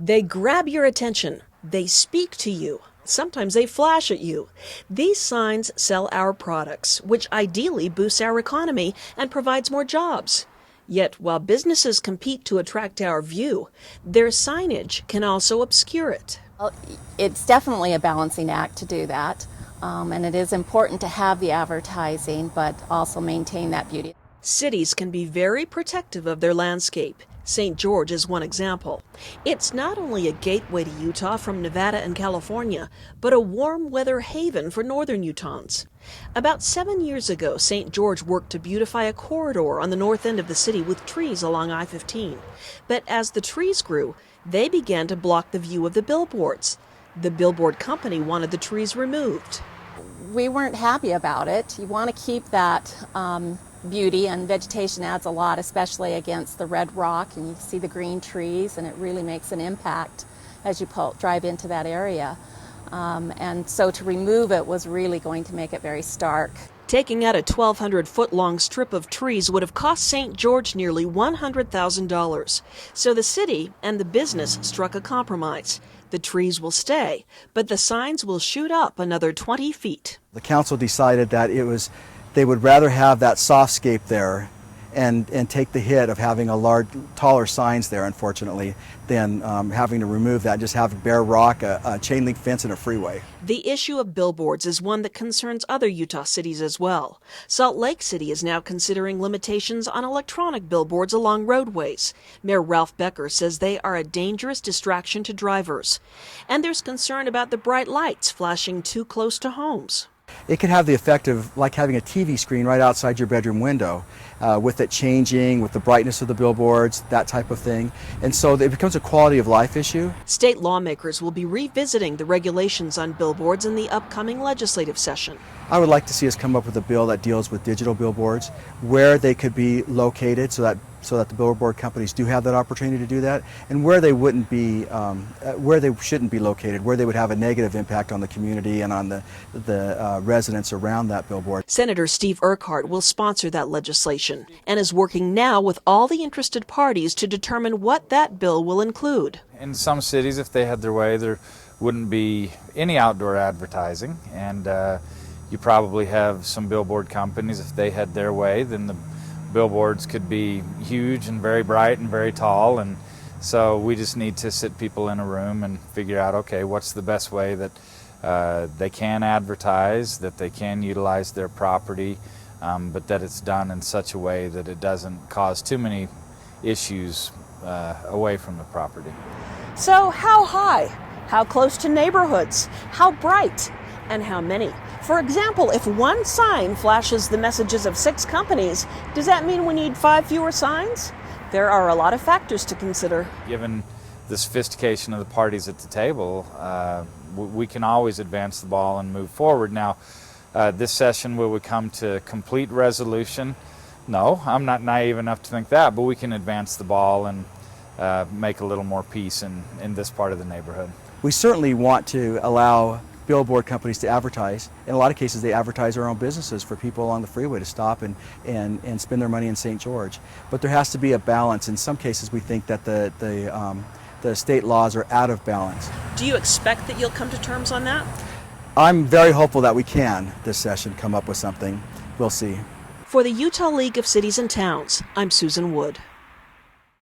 They grab your attention. They speak to you. Sometimes they flash at you. These signs sell our products, which ideally boosts our economy and provides more jobs. Yet, while businesses compete to attract our view, their signage can also obscure it. Well, it's definitely a balancing act to do that, and it is important to have the advertising, but also maintain that beauty. Cities can be very protective of their landscape. St. George is one example. It's not only a gateway to Utah from Nevada and California, but a warm weather haven for northern Utahns. About 7 years ago, St. George worked to beautify a corridor on the north end of the city with trees along I-15. But as the trees grew, they began to block the view of the billboards. The billboard company wanted the trees removed. We weren't happy about it. You want to keep that beauty, and vegetation adds a lot, especially against the red rock, and you see the green trees, and it really makes an impact as you drive into that area. And so to remove it was really going to make it very stark. Taking out a 1,200-foot-long strip of trees would have cost St. George nearly $100,000. So the city and the business struck a compromise. The trees will stay, but the signs will shoot up another 20 feet. The council decided that they would rather have that softscape there and take the hit of having taller signs there, unfortunately, than having to remove that, just have bare rock, a chain link fence, and a freeway. The issue of billboards is one that concerns other Utah cities as well. Salt Lake City is now considering limitations on electronic billboards along roadways. Mayor Ralph Becker says they are a dangerous distraction to drivers. And there's concern about the bright lights flashing too close to homes. It can have the effect of like having a TV screen right outside your bedroom window, with it changing, with the brightness of the billboards, that type of thing. And so it becomes a quality of life issue. State lawmakers will be revisiting the regulations on billboards in the upcoming legislative session. I would like to see us come up with a bill that deals with digital billboards, where they could be located so that the billboard companies do have that opportunity to do that, and where they wouldn't be, where they shouldn't be located, where they would have a negative impact on the community and on the residents around that billboard. Senator Steve Urquhart will sponsor that legislation and is working now with all the interested parties to determine what that bill will include. In some cities, if they had their way, there wouldn't be any outdoor advertising, and you probably have some billboard companies, if they had their way, then the billboards could be huge and very bright and very tall, and so we just need to sit people in a room and figure out, okay, what's the best way that they can advertise, that they can utilize their property, but that it's done in such a way that it doesn't cause too many issues away from the property. So how high? How close to neighborhoods? How bright? And how many? For example, if one sign flashes the messages of 6 companies, does that mean we need 5 fewer signs? There are a lot of factors to consider. Given the sophistication of the parties at the table, we can always advance the ball and move forward. Now, this session, will we come to complete resolution? No, I'm not naive enough to think that, but we can advance the ball and make a little more peace in this part of the neighborhood. We certainly want to allow billboard companies to advertise. In a lot of cases, they advertise their own businesses for people along the freeway to stop and spend their money in St. George. But there has to be a balance. In some cases, we think that the state laws are out of balance. Do you expect that you'll come to terms on that? I'm very hopeful that we can, this session, come up with something. We'll see. For the Utah League of Cities and Towns, I'm Susan Wood.